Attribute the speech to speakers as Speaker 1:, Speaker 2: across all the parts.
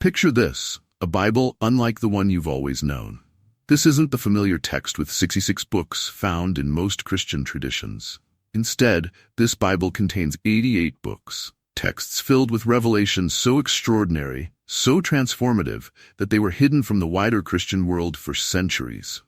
Speaker 1: Picture this, a Bible unlike the one you've always known. This isn't the familiar text with 66 books found in most Christian traditions. Instead, this Bible contains 88 books, texts filled with revelations so extraordinary, so transformative, that they were hidden from the wider Christian world for centuries.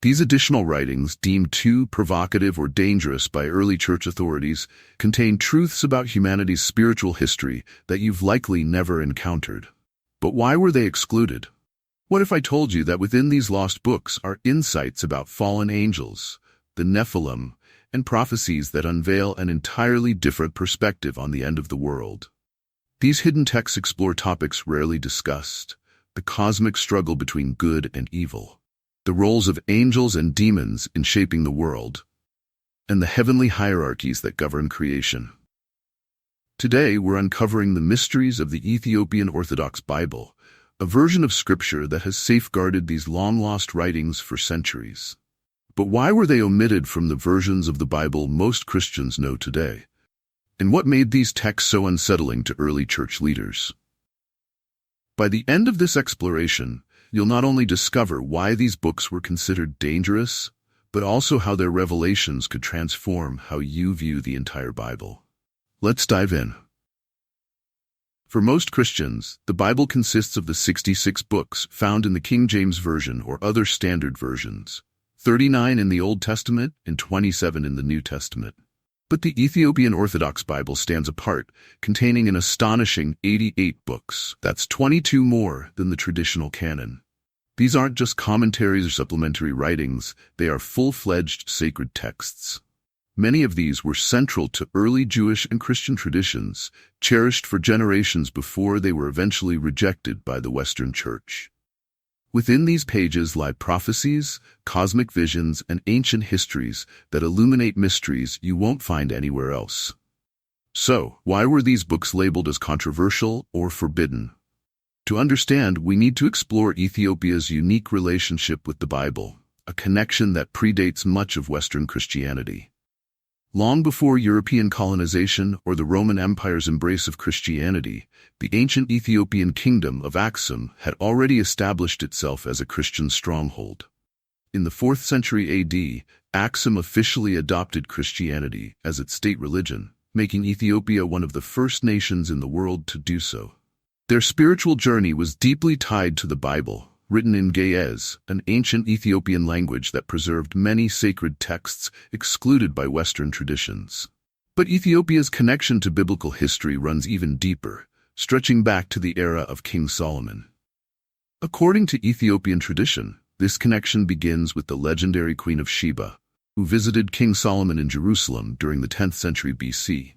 Speaker 1: These additional writings, deemed too provocative or dangerous by early church authorities, contain truths about humanity's spiritual history that you've likely never encountered. But why were they excluded? What if I told you that within these lost books are insights about fallen angels, the Nephilim, and prophecies that unveil an entirely different perspective on the end of the world? These hidden texts explore topics rarely discussed: the cosmic struggle between good and evil, the roles of angels and demons in shaping the world, and the heavenly hierarchies that govern creation. Today, we're uncovering the mysteries of the Ethiopian Orthodox Bible, a version of Scripture that has safeguarded these long-lost writings for centuries. But why were they omitted from the versions of the Bible most Christians know today? And what made these texts so unsettling to early church leaders? By the end of this exploration, you'll not only discover why these books were considered dangerous, but also how their revelations could transform how you view the entire Bible. Let's dive in. For most Christians, the Bible consists of the 66 books found in the King James Version or other standard versions, 39 in the Old Testament and 27 in the New Testament. But the Ethiopian Orthodox Bible stands apart, containing an astonishing 88 books. That's 22 more than the traditional canon. These aren't just commentaries or supplementary writings, they are full-fledged sacred texts. Many of these were central to early Jewish and Christian traditions, cherished for generations before they were eventually rejected by the Western Church. Within these pages lie prophecies, cosmic visions, and ancient histories that illuminate mysteries you won't find anywhere else. So, why were these books labeled as controversial or forbidden? To understand, we need to explore Ethiopia's unique relationship with the Bible, a connection that predates much of Western Christianity. Long before European colonization or the Roman Empire's embrace of Christianity, the ancient Ethiopian kingdom of Aksum had already established itself as a Christian stronghold. In the 4th century AD, Aksum officially adopted Christianity as its state religion, making Ethiopia one of the first nations in the world to do so. Their spiritual journey was deeply tied to the Bible, written in Ge'ez, an ancient Ethiopian language that preserved many sacred texts excluded by Western traditions. But Ethiopia's connection to biblical history runs even deeper, stretching back to the era of King Solomon. According to Ethiopian tradition, this connection begins with the legendary Queen of Sheba, who visited King Solomon in Jerusalem during the 10th century BC.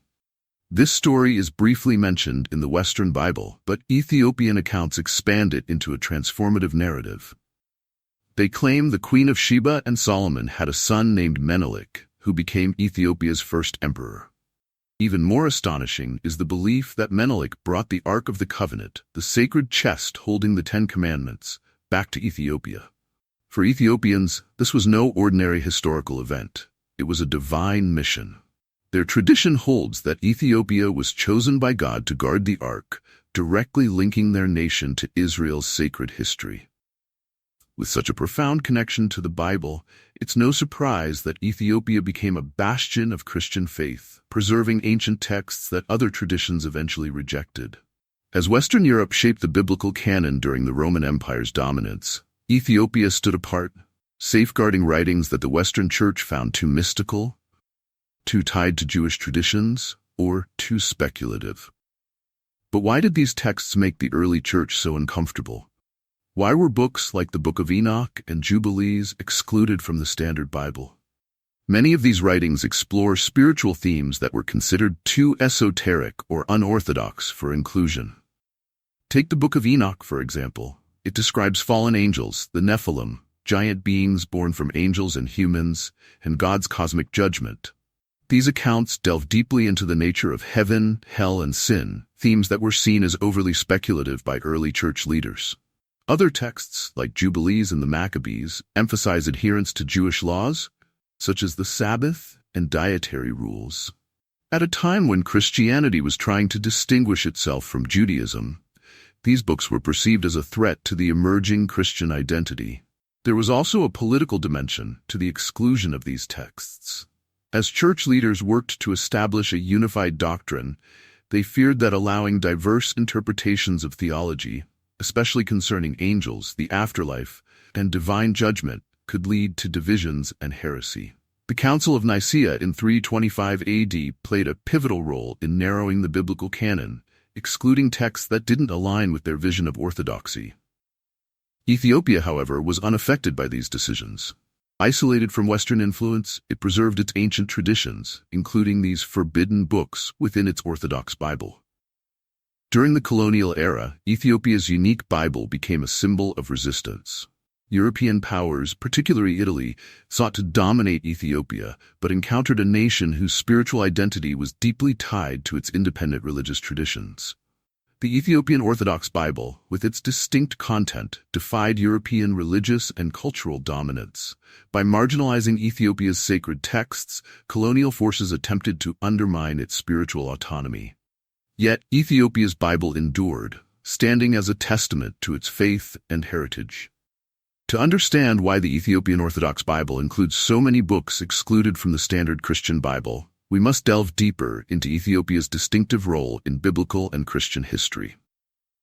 Speaker 1: This story is briefly mentioned in the Western Bible, but Ethiopian accounts expand it into a transformative narrative. They claim the Queen of Sheba and Solomon had a son named Menelik, who became Ethiopia's first emperor. Even more astonishing is the belief that Menelik brought the Ark of the Covenant, the sacred chest holding the 10 Commandments, back to Ethiopia. For Ethiopians, this was no ordinary historical event. It was a divine mission. Their tradition holds that Ethiopia was chosen by God to guard the Ark, directly linking their nation to Israel's sacred history. With such a profound connection to the Bible, it's no surprise that Ethiopia became a bastion of Christian faith, preserving ancient texts that other traditions eventually rejected. As Western Europe shaped the biblical canon during the Roman Empire's dominance, Ethiopia stood apart, safeguarding writings that the Western Church found too mystical, too tied to Jewish traditions, or too speculative. But why did these texts make the early church so uncomfortable? Why were books like the Book of Enoch and Jubilees excluded from the Standard Bible? Many of these writings explore spiritual themes that were considered too esoteric or unorthodox for inclusion. Take the Book of Enoch, for example. It describes fallen angels, the Nephilim, giant beings born from angels and humans, and God's cosmic judgment. These accounts delve deeply into the nature of heaven, hell, and sin, themes that were seen as overly speculative by early church leaders. Other texts, like Jubilees and the Maccabees, emphasize adherence to Jewish laws, such as the Sabbath and dietary rules. At a time when Christianity was trying to distinguish itself from Judaism, These books were perceived as a threat to the emerging Christian identity. There was also a political dimension to the exclusion of these texts. As church leaders worked to establish a unified doctrine, they feared that allowing diverse interpretations of theology, especially concerning angels, the afterlife, and divine judgment, could lead to divisions and heresy. The Council of Nicaea in 325 AD played a pivotal role in narrowing the biblical canon, excluding texts that didn't align with their vision of orthodoxy. Ethiopia, however, was unaffected by these decisions. Isolated from Western influence, it preserved its ancient traditions, including these forbidden books within its Orthodox Bible. During the colonial era, Ethiopia's unique Bible became a symbol of resistance. European powers, particularly Italy, sought to dominate Ethiopia, but encountered a nation whose spiritual identity was deeply tied to its independent religious traditions. The Ethiopian Orthodox Bible, with its distinct content, defied European religious and cultural dominance. By marginalizing Ethiopia's sacred texts, colonial forces attempted to undermine its spiritual autonomy. Yet, Ethiopia's Bible endured, standing as a testament to its faith and heritage. To understand why the Ethiopian Orthodox Bible includes so many books excluded from the standard Christian Bible, we must delve deeper into Ethiopia's distinctive role in biblical and Christian history.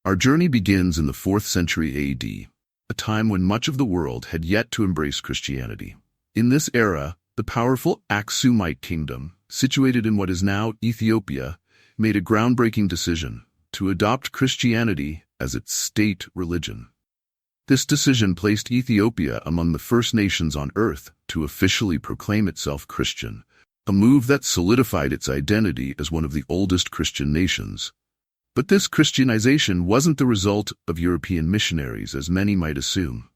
Speaker 1: Our journey begins in the 4th century AD, a time when much of the world had yet to embrace Christianity. In this era, the powerful Aksumite kingdom, situated in what is now Ethiopia, made a groundbreaking decision to adopt Christianity as its state religion. This decision placed Ethiopia among the first nations on earth to officially proclaim itself Christian, a move that solidified its identity as one of the oldest Christian nations. But this Christianization wasn't the result of European missionaries, as many might assume.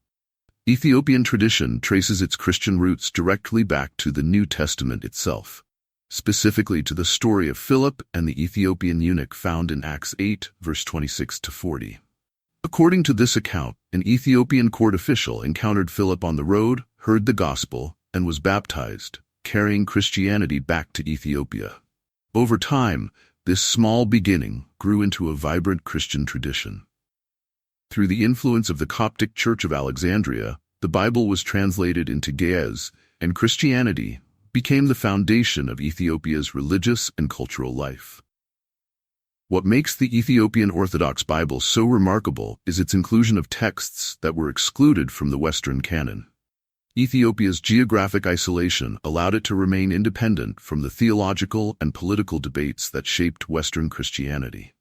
Speaker 1: Ethiopian tradition traces its Christian roots directly back to the New Testament itself, specifically to the story of Philip and the Ethiopian eunuch found in Acts 8, verse 26-40. According to this account, an Ethiopian court official encountered Philip on the road, heard the gospel, and was baptized, carrying Christianity back to Ethiopia. Over time, this small beginning grew into a vibrant Christian tradition. Through the influence of the Coptic Church of Alexandria, the Bible was translated into Ge'ez, and Christianity became the foundation of Ethiopia's religious and cultural life. What makes the Ethiopian Orthodox Bible so remarkable is its inclusion of texts that were excluded from the Western canon. Ethiopia's geographic isolation allowed it to remain independent from the theological and political debates that shaped Western Christianity.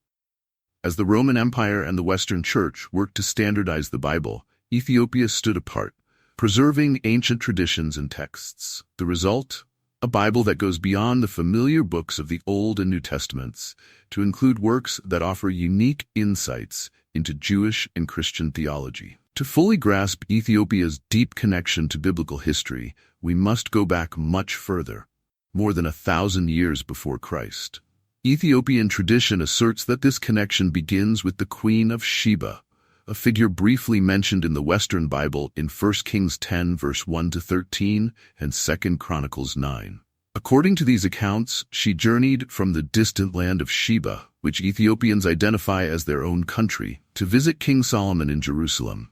Speaker 1: As the Roman Empire and the Western Church worked to standardize the Bible, Ethiopia stood apart, preserving ancient traditions and texts. The result? A Bible that goes beyond the familiar books of the Old and New Testaments to include works that offer unique insights into Jewish and Christian theology. To fully grasp Ethiopia's deep connection to biblical history, we must go back much further, more than 1,000 years before Christ. Ethiopian tradition asserts that this connection begins with the Queen of Sheba, a figure briefly mentioned in the Western Bible in 1 Kings 10 verse 1-13 and 2 Chronicles 9. According to these accounts, she journeyed from the distant land of Sheba, which Ethiopians identify as their own country, to visit King Solomon in Jerusalem.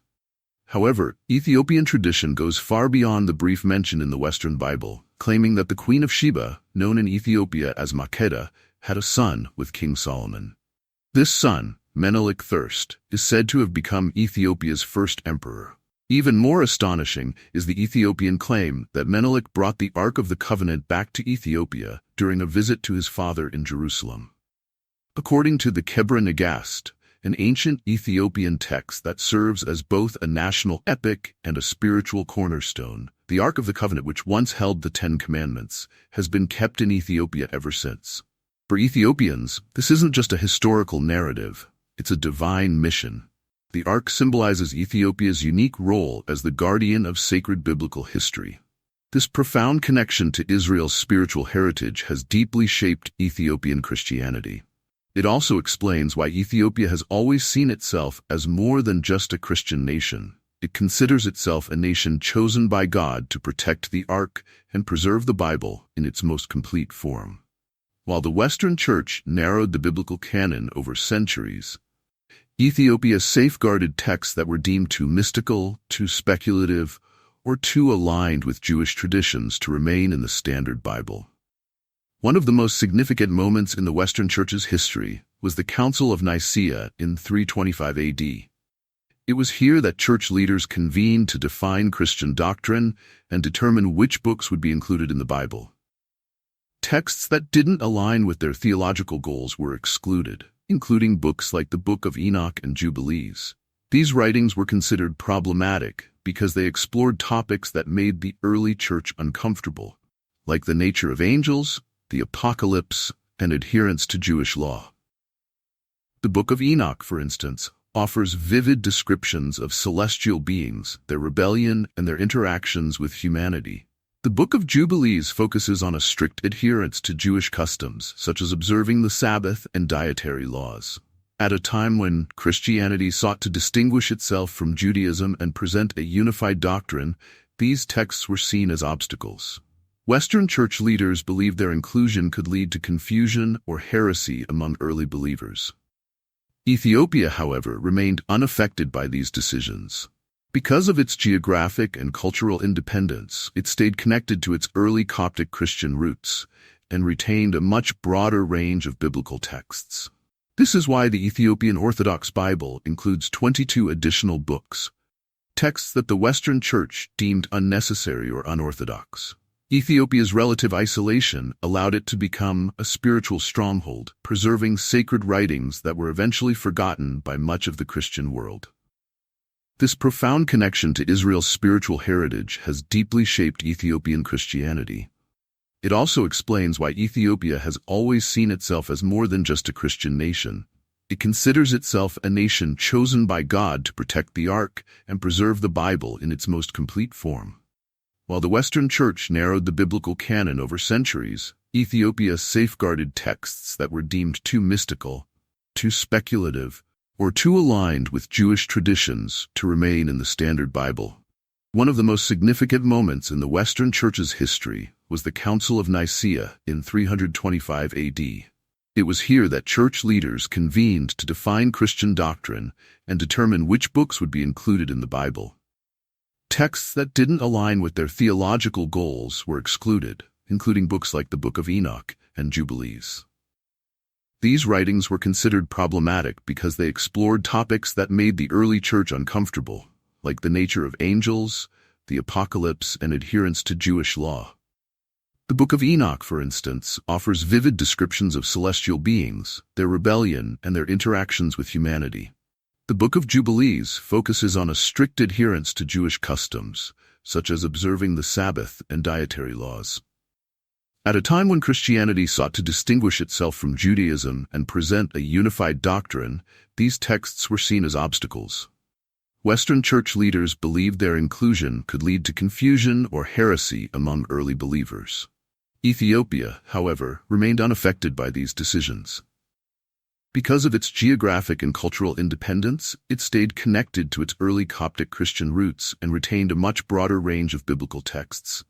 Speaker 1: However, Ethiopian tradition goes far beyond the brief mention in the Western Bible, claiming that the Queen of Sheba, known in Ethiopia as Makeda, had a son with King Solomon. This son, Menelik I, is said to have become Ethiopia's first emperor. Even more astonishing is the Ethiopian claim that Menelik brought the Ark of the Covenant back to Ethiopia during a visit to his father in Jerusalem. According to the Kebra Nagast, an ancient Ethiopian text that serves as both a national epic and a spiritual cornerstone, the Ark of the Covenant, which once held the 10 Commandments, has been kept in Ethiopia ever since. For Ethiopians, this isn't just a historical narrative. It's a divine mission. The Ark symbolizes Ethiopia's unique role as the guardian of sacred biblical history. This profound connection to Israel's spiritual heritage has deeply shaped Ethiopian Christianity. It also explains why Ethiopia has always seen itself as more than just a Christian nation. It considers itself a nation chosen by God to protect the Ark and preserve the Bible in its most complete form. While the Western Church narrowed the biblical canon over centuries, Ethiopia safeguarded texts that were deemed too mystical, too speculative, or too aligned with Jewish traditions to remain in the Standard Bible. One of the most significant moments in the Western Church's history was the Council of Nicaea in 325 AD. It was here that church leaders convened to define Christian doctrine and determine which books would be included in the Bible. Texts that didn't align with their theological goals were excluded, including books like the Book of Enoch and Jubilees. These writings were considered problematic because they explored topics that made the early church uncomfortable, like the nature of angels, the apocalypse, and adherence to Jewish law. The Book of Enoch, for instance, offers vivid descriptions of celestial beings, their rebellion, and their interactions with humanity. The Book of Jubilees focuses on a strict adherence to Jewish customs, such as observing the Sabbath and dietary laws. At a time when Christianity sought to distinguish itself from Judaism and present a unified doctrine, these texts were seen as obstacles. Western church leaders believed their inclusion could lead to confusion or heresy among early believers. Ethiopia, however, remained unaffected by these decisions. Because of its geographic and cultural independence, it stayed connected to its early Coptic Christian roots and retained a much broader range of biblical texts. This is why the Ethiopian Orthodox Bible includes 22 additional books, texts that the Western Church deemed unnecessary or unorthodox. Ethiopia's relative isolation allowed it to become a spiritual stronghold, preserving sacred writings that were eventually forgotten by much of the Christian world. This profound connection to Israel's spiritual heritage has deeply shaped Ethiopian Christianity. It also explains why Ethiopia has always seen itself as more than just a Christian nation. It considers itself a nation chosen by God to protect the Ark and preserve the Bible in its most complete form. While the Western Church narrowed the biblical canon over centuries, Ethiopia safeguarded texts that were deemed too mystical, too speculative, or too aligned with Jewish traditions to remain in the Standard Bible. One of the most significant moments in the Western Church's history was the Council of Nicaea in 325 AD. It was here that church leaders convened to define Christian doctrine and determine which books would be included in the Bible. Texts that didn't align with their theological goals were excluded, including books like the Book of Enoch and Jubilees. These writings were considered problematic because they explored topics that made the early church uncomfortable, like the nature of angels, the apocalypse, and adherence to Jewish law. The Book of Enoch, for instance, offers vivid descriptions of celestial beings, their rebellion, and their interactions with humanity. The Book of Jubilees focuses on a strict adherence to Jewish customs, such as observing the Sabbath and dietary laws. At a time when Christianity sought to distinguish itself from Judaism and present a unified doctrine, these texts were seen as obstacles. Western church leaders believed their inclusion could lead to confusion or heresy among early believers. Ethiopia, however, remained unaffected by these decisions. Because of its geographic and cultural independence, it stayed connected to its early Coptic Christian roots and retained a much broader range of biblical texts.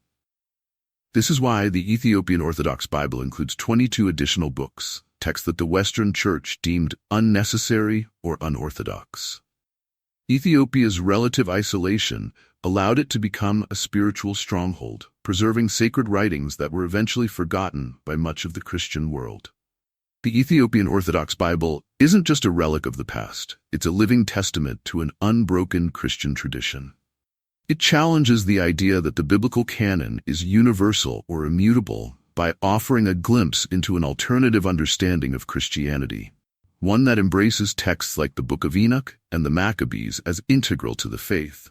Speaker 1: This is why the Ethiopian Orthodox Bible includes 22 additional books, texts that the Western Church deemed unnecessary or unorthodox. Ethiopia's relative isolation allowed it to become a spiritual stronghold, preserving sacred writings that were eventually forgotten by much of the Christian world. The Ethiopian Orthodox Bible isn't just a relic of the past, it's a living testament to an unbroken Christian tradition. It challenges the idea that the biblical canon is universal or immutable by offering a glimpse into an alternative understanding of Christianity, one that embraces texts like the Book of Enoch and the Maccabees as integral to the faith.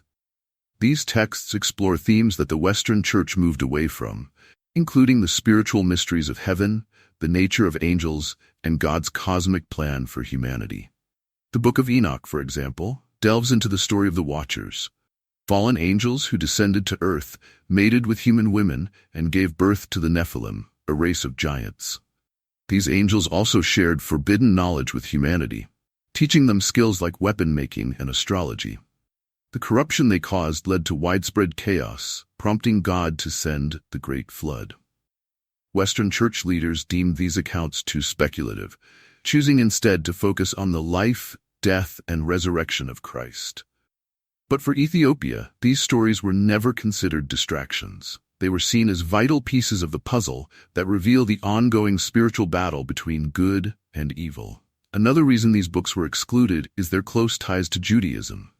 Speaker 1: These texts explore themes that the Western Church moved away from, including the spiritual mysteries of heaven, the nature of angels, and God's cosmic plan for humanity. The Book of Enoch, for example, delves into the story of the Watchers, fallen angels who descended to earth, mated with human women, and gave birth to the Nephilim, a race of giants. These angels also shared forbidden knowledge with humanity, teaching them skills like weapon-making and astrology. The corruption they caused led to widespread chaos, prompting God to send the Great Flood. Western church leaders deemed these accounts too speculative, choosing instead to focus on the life death, and resurrection of Christ. But for Ethiopia, these stories were never considered distractions. They were seen as vital pieces of the puzzle that reveal the ongoing spiritual battle between good and evil. Another reason these books were excluded is their close ties to Judaism.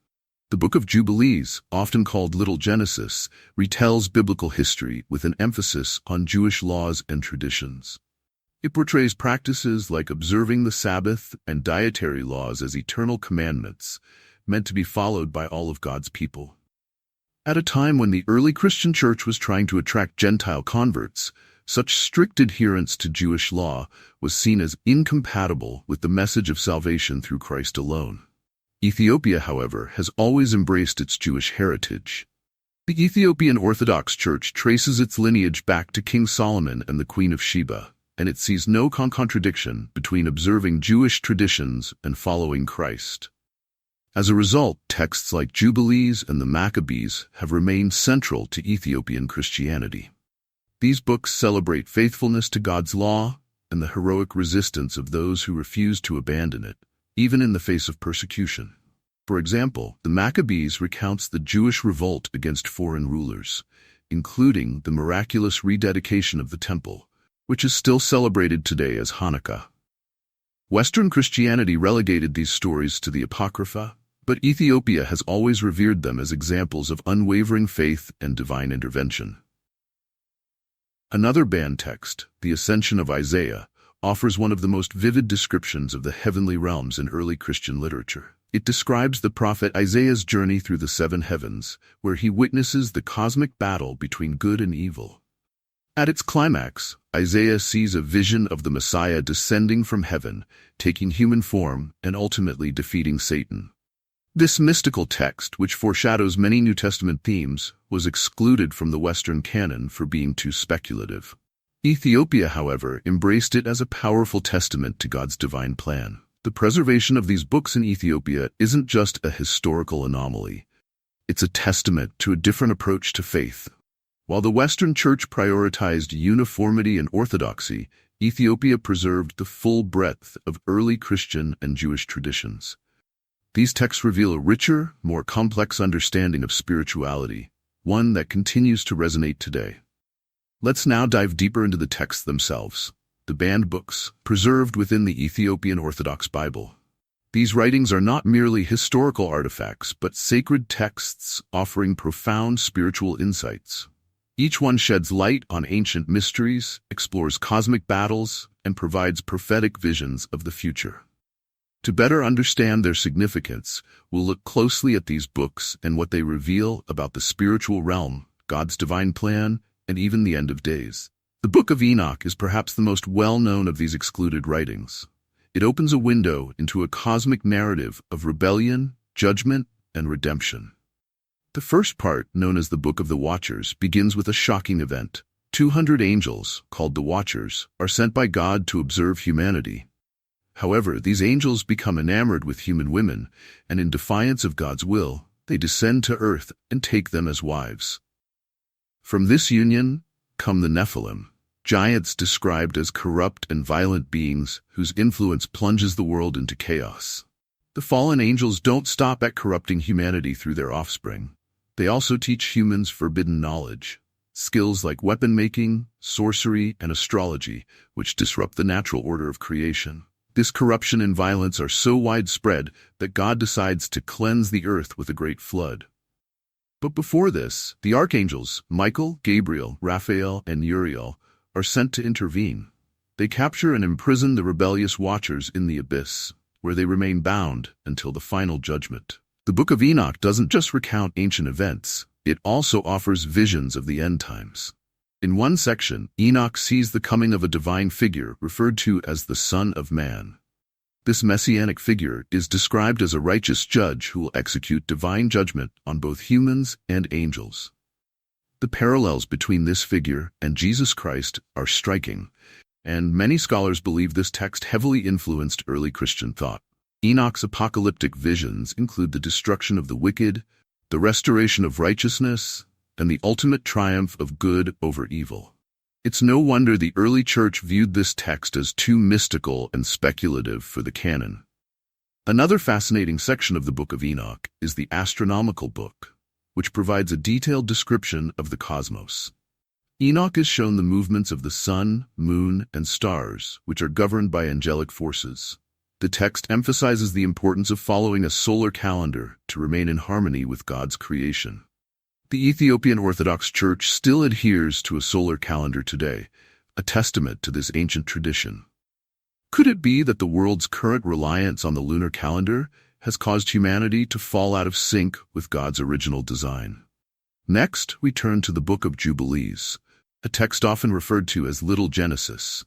Speaker 1: The Book of Jubilees, often called Little Genesis, retells biblical history with an emphasis on Jewish laws and traditions. It portrays practices like observing the Sabbath and dietary laws as eternal commandments, meant to be followed by all of God's people. At a time when the early Christian church was trying to attract Gentile converts, such strict adherence to Jewish law was seen as incompatible with the message of salvation through Christ alone. Ethiopia, however, has always embraced its Jewish heritage. The Ethiopian Orthodox Church traces its lineage back to King Solomon and the Queen of Sheba, and it sees no contradiction between observing Jewish traditions and following Christ. As a result, texts like Jubilees and the Maccabees have remained central to Ethiopian Christianity. These books celebrate faithfulness to God's law and the heroic resistance of those who refuse to abandon it, even in the face of persecution. For example, the Maccabees recounts the Jewish revolt against foreign rulers, including the miraculous rededication of the temple, which is still celebrated today as Hanukkah. Western Christianity relegated these stories to the Apocrypha, but Ethiopia has always revered them as examples of unwavering faith and divine intervention. Another banned text, the Ascension of Isaiah, offers one of the most vivid descriptions of the heavenly realms in early Christian literature. It describes the prophet Isaiah's journey through the seven heavens, where he witnesses the cosmic battle between good and evil. At its climax, Isaiah sees a vision of the Messiah descending from heaven, taking human form, and ultimately defeating Satan. This mystical text, which foreshadows many New Testament themes, was excluded from the Western canon for being too speculative. Ethiopia, however, embraced it as a powerful testament to God's divine plan. The preservation of these books in Ethiopia isn't just a historical anomaly. It's a testament to a different approach to faith. While the Western Church prioritized uniformity and orthodoxy, Ethiopia preserved the full breadth of early Christian and Jewish traditions. These texts reveal a richer, more complex understanding of spirituality, one that continues to resonate today. Let's now dive deeper into the texts themselves, the banned books, preserved within the Ethiopian Orthodox Bible. These writings are not merely historical artifacts, but sacred texts offering profound spiritual insights. Each one sheds light on ancient mysteries, explores cosmic battles, and provides prophetic visions of the future. To better understand their significance, we'll look closely at these books and what they reveal about the spiritual realm, God's divine plan, and even the end of days. The Book of Enoch is perhaps the most well-known of these excluded writings. It opens a window into a cosmic narrative of rebellion, judgment, and redemption. The first part, known as the Book of the Watchers, begins with a shocking event. 200 angels, called the Watchers, are sent by God to observe humanity. However, these angels become enamored with human women, and in defiance of God's will, they descend to earth and take them as wives. From this union come the Nephilim, giants described as corrupt and violent beings whose influence plunges the world into chaos. The fallen angels don't stop at corrupting humanity through their offspring. They also teach humans forbidden knowledge, skills like weapon-making, sorcery, and astrology, which disrupt the natural order of creation. This corruption and violence are so widespread that God decides to cleanse the earth with a great flood. But before this, the archangels, Michael, Gabriel, Raphael, and Uriel, are sent to intervene. They capture and imprison the rebellious watchers in the abyss, where they remain bound until the final judgment. The Book of Enoch doesn't just recount ancient events, it also offers visions of the end times. In one section, Enoch sees the coming of a divine figure referred to as the Son of Man. This messianic figure is described as a righteous judge who will execute divine judgment on both humans and angels. The parallels between this figure and Jesus Christ are striking, and many scholars believe this text heavily influenced early Christian thought. Enoch's apocalyptic visions include the destruction of the wicked, the restoration of righteousness, and the ultimate triumph of good over evil. It's no wonder the early church viewed this text as too mystical and speculative for the canon. Another fascinating section of the Book of Enoch is the astronomical book, which provides a detailed description of the cosmos. Enoch is shown the movements of the sun, moon, and stars, which are governed by angelic forces. The text emphasizes the importance of following a solar calendar to remain in harmony with God's creation. The Ethiopian Orthodox Church still adheres to a solar calendar today, a testament to this ancient tradition. Could it be that the world's current reliance on the lunar calendar has caused humanity to fall out of sync with God's original design? Next, we turn to the Book of Jubilees, a text often referred to as Little Genesis.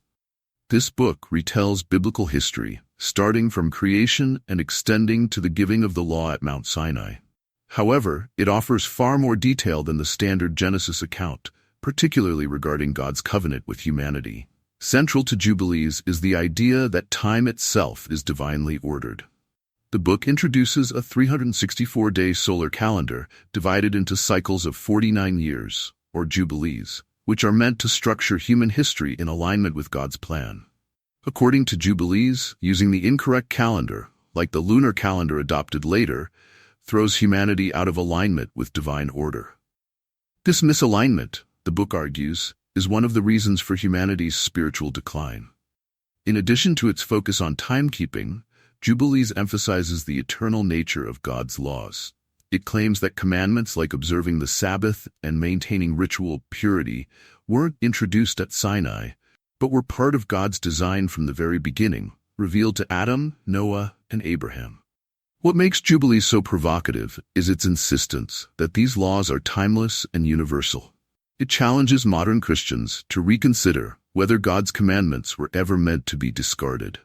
Speaker 1: This book retells biblical history, starting from creation and extending to the giving of the law at Mount Sinai. However, it offers far more detail than the standard Genesis account, particularly regarding God's covenant with humanity. Central to Jubilees is the idea that time itself is divinely ordered. The book introduces a 364-day solar calendar divided into cycles of 49 years, or Jubilees, which are meant to structure human history in alignment with God's plan. According to Jubilees, using the incorrect calendar, like the lunar calendar adopted later, throws humanity out of alignment with divine order. This misalignment, the book argues, is one of the reasons for humanity's spiritual decline. In addition to its focus on timekeeping, Jubilees emphasizes the eternal nature of God's laws. It claims that commandments like observing the Sabbath and maintaining ritual purity weren't introduced at Sinai, but were part of God's design from the very beginning, revealed to Adam, Noah, and Abraham. What makes Jubilees so provocative is its insistence that these laws are timeless and universal. It challenges modern Christians to reconsider whether God's commandments were ever meant to be discarded.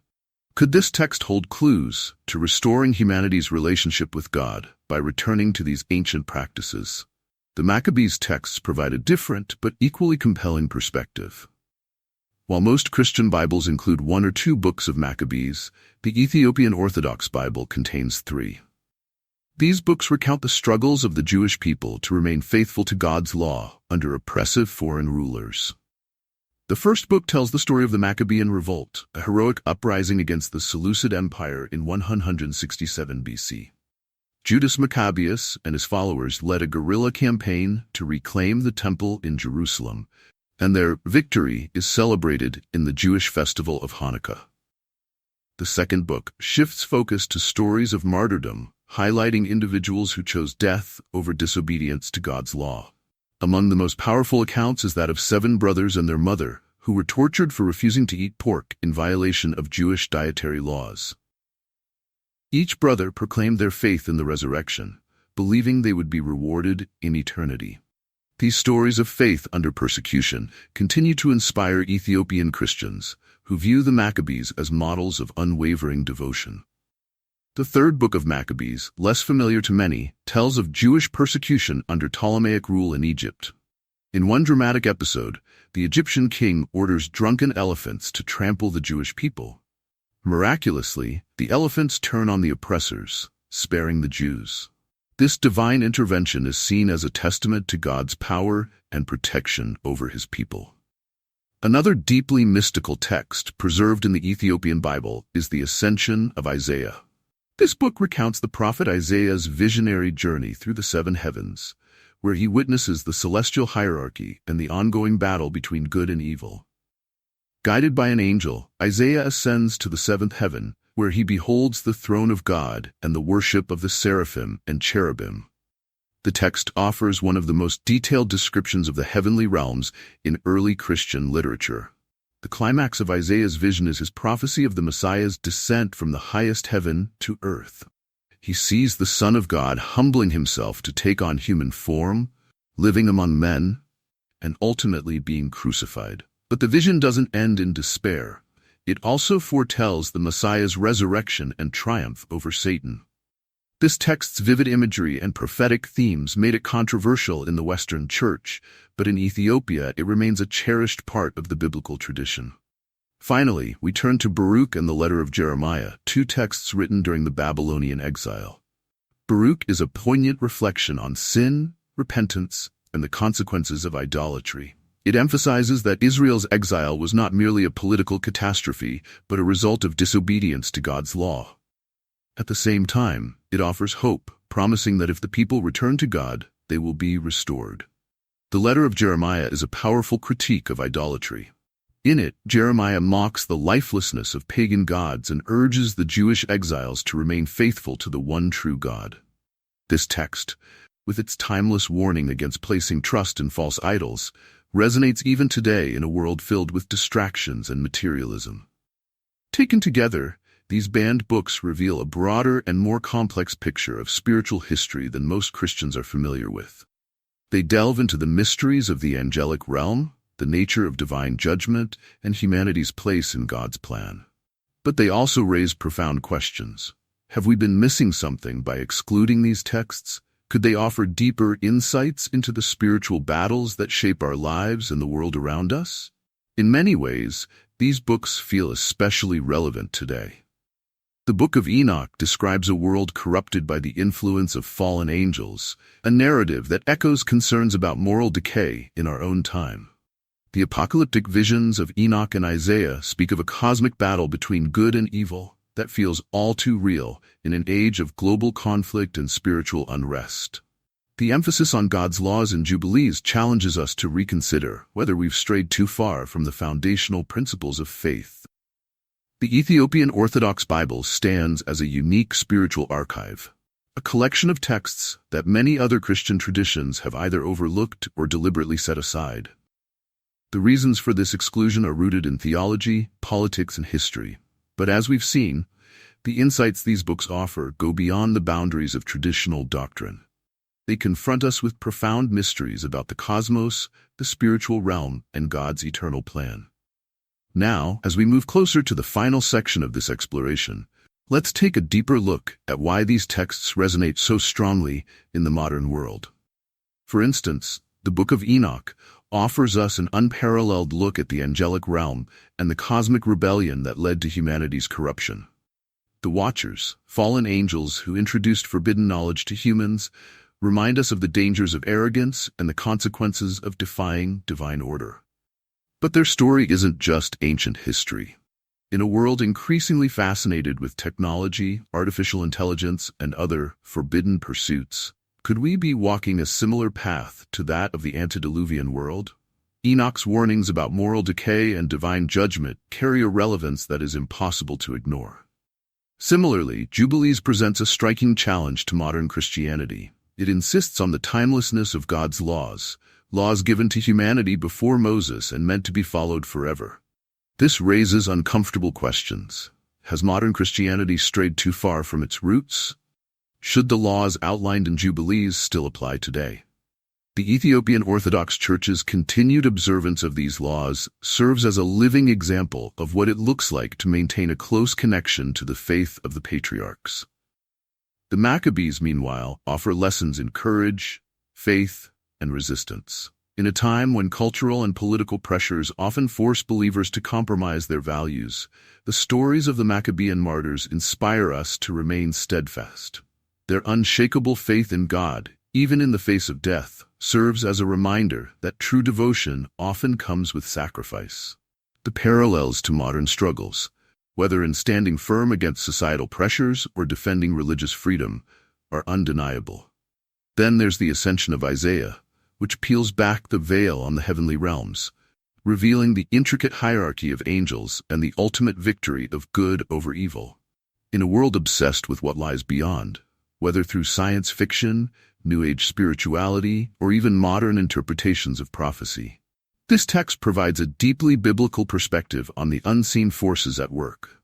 Speaker 1: Could this text hold clues to restoring humanity's relationship with God by returning to these ancient practices? The Maccabees texts provide a different but equally compelling perspective. While most Christian Bibles include 1 or 2 books of Maccabees, the Ethiopian Orthodox Bible contains 3. These books recount the struggles of the Jewish people to remain faithful to God's law under oppressive foreign rulers. The first book tells the story of the Maccabean Revolt, a heroic uprising against the Seleucid Empire in 167 BC. Judas Maccabeus and his followers led a guerrilla campaign to reclaim the temple in Jerusalem, and their victory is celebrated in the Jewish festival of Hanukkah. The second book shifts focus to stories of martyrdom, highlighting individuals who chose death over disobedience to God's law. Among the most powerful accounts is that of 7 brothers and their mother, who were tortured for refusing to eat pork in violation of Jewish dietary laws. Each brother proclaimed their faith in the resurrection, believing they would be rewarded in eternity. These stories of faith under persecution continue to inspire Ethiopian Christians, who view the Maccabees as models of unwavering devotion. The third book of Maccabees, less familiar to many, tells of Jewish persecution under Ptolemaic rule in Egypt. In one dramatic episode, the Egyptian king orders drunken elephants to trample the Jewish people. Miraculously, the elephants turn on the oppressors, sparing the Jews. This divine intervention is seen as a testament to God's power and protection over his people. Another deeply mystical text preserved in the Ethiopian Bible is the Ascension of Isaiah. This book recounts the prophet Isaiah's visionary journey through the 7 heavens, where he witnesses the celestial hierarchy and the ongoing battle between good and evil. Guided by an angel, Isaiah ascends to the 7th heaven, where he beholds the throne of God and the worship of the seraphim and cherubim. The text offers one of the most detailed descriptions of the heavenly realms in early Christian literature. The climax of Isaiah's vision is his prophecy of the Messiah's descent from the highest heaven to earth. He sees the Son of God humbling himself to take on human form, living among men, and ultimately being crucified. But the vision doesn't end in despair. It also foretells the Messiah's resurrection and triumph over Satan. This text's vivid imagery and prophetic themes made it controversial in the Western Church, but in Ethiopia it remains a cherished part of the biblical tradition. Finally, we turn to Baruch and the letter of Jeremiah, 2 texts written during the Babylonian exile. Baruch is a poignant reflection on sin, repentance, and the consequences of idolatry. It emphasizes that Israel's exile was not merely a political catastrophe, but a result of disobedience to God's law. At the same time, it offers hope, promising that if the people return to God, they will be restored. The letter of Jeremiah is a powerful critique of idolatry. In it, Jeremiah mocks the lifelessness of pagan gods and urges the Jewish exiles to remain faithful to the one true God. This text, with its timeless warning against placing trust in false idols, resonates even today in a world filled with distractions and materialism. Taken together, these banned books reveal a broader and more complex picture of spiritual history than most Christians are familiar with. They delve into the mysteries of the angelic realm, the nature of divine judgment, and humanity's place in God's plan. But they also raise profound questions. Have we been missing something by excluding these texts? Could they offer deeper insights into the spiritual battles that shape our lives and the world around us? In many ways, these books feel especially relevant today. The Book of Enoch describes a world corrupted by the influence of fallen angels, a narrative that echoes concerns about moral decay in our own time. The apocalyptic visions of Enoch and Isaiah speak of a cosmic battle between good and evil that feels all too real in an age of global conflict and spiritual unrest. The emphasis on God's laws and jubilees challenges us to reconsider whether we've strayed too far from the foundational principles of faith. The Ethiopian Orthodox Bible stands as a unique spiritual archive, a collection of texts that many other Christian traditions have either overlooked or deliberately set aside. The reasons for this exclusion are rooted in theology, politics, and history. But as we've seen, the insights these books offer go beyond the boundaries of traditional doctrine. They confront us with profound mysteries about the cosmos, the spiritual realm, and God's eternal plan. Now, as we move closer to the final section of this exploration, let's take a deeper look at why these texts resonate so strongly in the modern world. For instance, the Book of Enoch offers us an unparalleled look at the angelic realm and the cosmic rebellion that led to humanity's corruption. The Watchers, fallen angels who introduced forbidden knowledge to humans, remind us of the dangers of arrogance and the consequences of defying divine order. But their story isn't just ancient history. In a world increasingly fascinated with technology, artificial intelligence, and other forbidden pursuits, could we be walking a similar path to that of the antediluvian world? Enoch's warnings about moral decay and divine judgment carry a relevance that is impossible to ignore. Similarly, Jubilees presents a striking challenge to modern Christianity. It insists on the timelessness of God's laws given to humanity before Moses and meant to be followed forever. This raises uncomfortable questions. Has modern Christianity strayed too far from its roots? Should the laws outlined in Jubilees still apply today? The Ethiopian Orthodox Church's continued observance of these laws serves as a living example of what it looks like to maintain a close connection to the faith of the patriarchs. The Maccabees, meanwhile, offer lessons in courage, faith, and resistance. In a time when cultural and political pressures often force believers to compromise their values, the stories of the Maccabean martyrs inspire us to remain steadfast. Their unshakable faith in God, even in the face of death, serves as a reminder that true devotion often comes with sacrifice. The parallels to modern struggles, whether in standing firm against societal pressures or defending religious freedom, are undeniable. Then there's the ascension of Isaiah, which peels back the veil on the heavenly realms, revealing the intricate hierarchy of angels and the ultimate victory of good over evil. In a world obsessed with what lies beyond, whether through science fiction, New Age spirituality, or even modern interpretations of prophecy, this text provides a deeply biblical perspective on the unseen forces at work.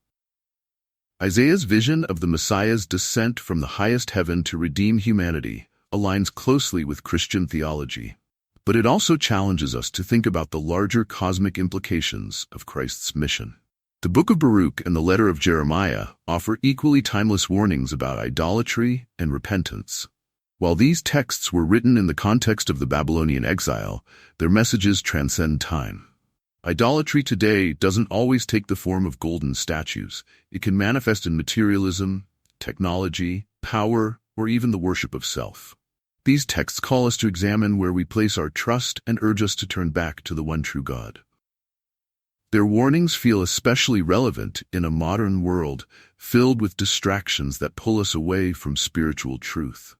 Speaker 1: Isaiah's vision of the Messiah's descent from the highest heaven to redeem humanity aligns closely with Christian theology, but it also challenges us to think about the larger cosmic implications of Christ's mission. The Book of Baruch and the letter of Jeremiah offer equally timeless warnings about idolatry and repentance. While these texts were written in the context of the Babylonian exile, their messages transcend time. Idolatry today doesn't always take the form of golden statues. It can manifest in materialism, technology, power, or even the worship of self. These texts call us to examine where we place our trust and urge us to turn back to the one true God. Their warnings feel especially relevant in a modern world filled with distractions that pull us away from spiritual truth.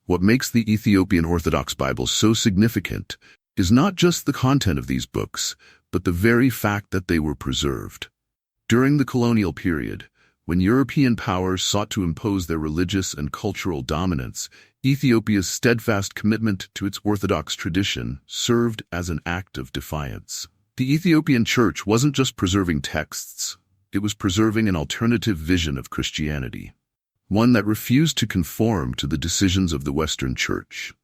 Speaker 1: What makes the Ethiopian Orthodox Bible so significant is not just the content of these books, but the very fact that they were preserved. During the colonial period, when European powers sought to impose their religious and cultural dominance, Ethiopia's steadfast commitment to its Orthodox tradition served as an act of defiance. The Ethiopian Church wasn't just preserving texts, it was preserving an alternative vision of Christianity, one that refused to conform to the decisions of the Western Church.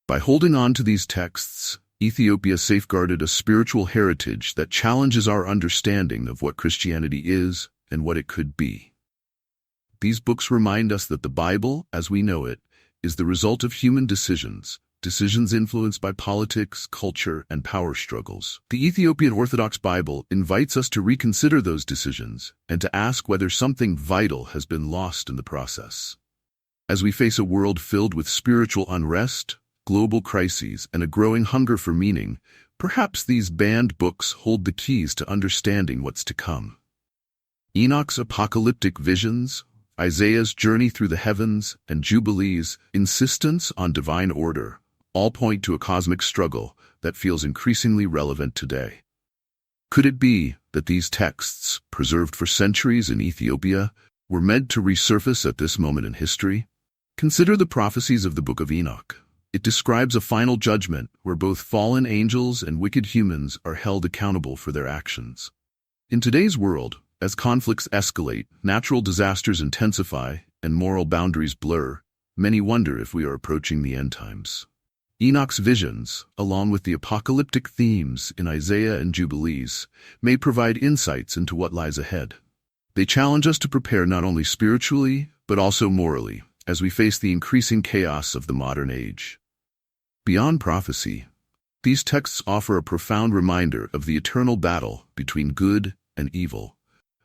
Speaker 1: By holding on to these texts, Ethiopia safeguarded a spiritual heritage that challenges our understanding of what Christianity is and what it could be. These books remind us that the Bible, as we know it, is the result of human decisions influenced by politics, culture, and power struggles. The Ethiopian Orthodox Bible invites us to reconsider those decisions and to ask whether something vital has been lost in the process. As we face a world filled with spiritual unrest, global crises, and a growing hunger for meaning, perhaps these banned books hold the keys to understanding what's to come. Enoch's apocalyptic visions, Isaiah's journey through the heavens, and Jubilee's insistence on divine order all point to a cosmic struggle that feels increasingly relevant today. Could it be that these texts, preserved for centuries in Ethiopia, were meant to resurface at this moment in history? Consider the prophecies of the Book of Enoch. It describes a final judgment where both fallen angels and wicked humans are held accountable for their actions. In today's world, as conflicts escalate, natural disasters intensify, and moral boundaries blur, many wonder if we are approaching the end times. Enoch's visions, along with the apocalyptic themes in Isaiah and Jubilees, may provide insights into what lies ahead. They challenge us to prepare not only spiritually, but also morally, as we face the increasing chaos of the modern age. Beyond prophecy, these texts offer a profound reminder of the eternal battle between good and evil,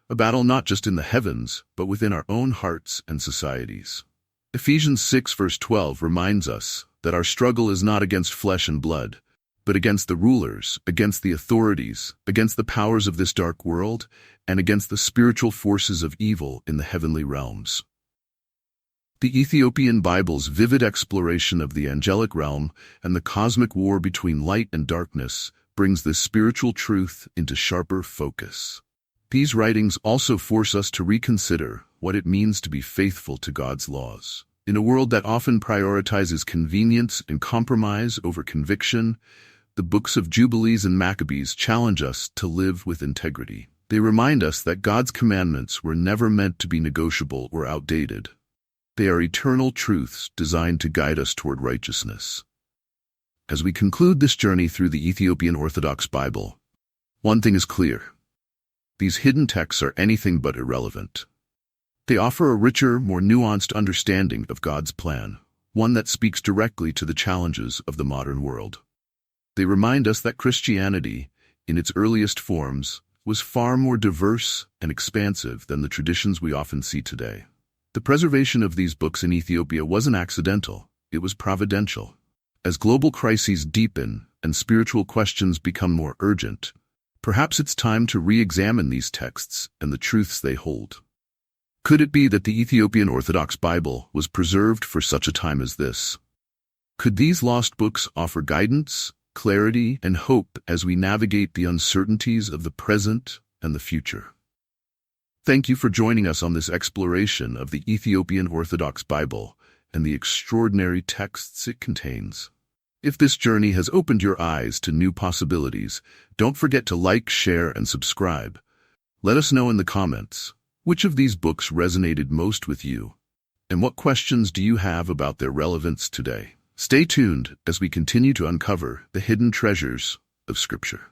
Speaker 1: a battle not just in the heavens, but within our own hearts and societies. Ephesians 6 verse 12 reminds us that our struggle is not against flesh and blood, but against the rulers, against the authorities, against the powers of this dark world, and against the spiritual forces of evil in the heavenly realms. The Ethiopian Bible's vivid exploration of the angelic realm and the cosmic war between light and darkness brings this spiritual truth into sharper focus. These writings also force us to reconsider what it means to be faithful to God's laws. In a world that often prioritizes convenience and compromise over conviction, the books of Jubilees and Maccabees challenge us to live with integrity. They remind us that God's commandments were never meant to be negotiable or outdated. They are eternal truths designed to guide us toward righteousness. As we conclude this journey through the Ethiopian Orthodox Bible, one thing is clear. These hidden texts are anything but irrelevant. They offer a richer, more nuanced understanding of God's plan, one that speaks directly to the challenges of the modern world. They remind us that Christianity, in its earliest forms, was far more diverse and expansive than the traditions we often see today. The preservation of these books in Ethiopia wasn't accidental, it was providential. As global crises deepen and spiritual questions become more urgent, perhaps it's time to re-examine these texts and the truths they hold. Could it be that the Ethiopian Orthodox Bible was preserved for such a time as this? Could these lost books offer guidance, clarity, and hope as we navigate the uncertainties of the present and the future? Thank you for joining us on this exploration of the Ethiopian Orthodox Bible and the extraordinary texts it contains. If this journey has opened your eyes to new possibilities, don't forget to like, share, and subscribe. Let us know in the comments, which of these books resonated most with you, and what questions do you have about their relevance today? Stay tuned as we continue to uncover the hidden treasures of Scripture.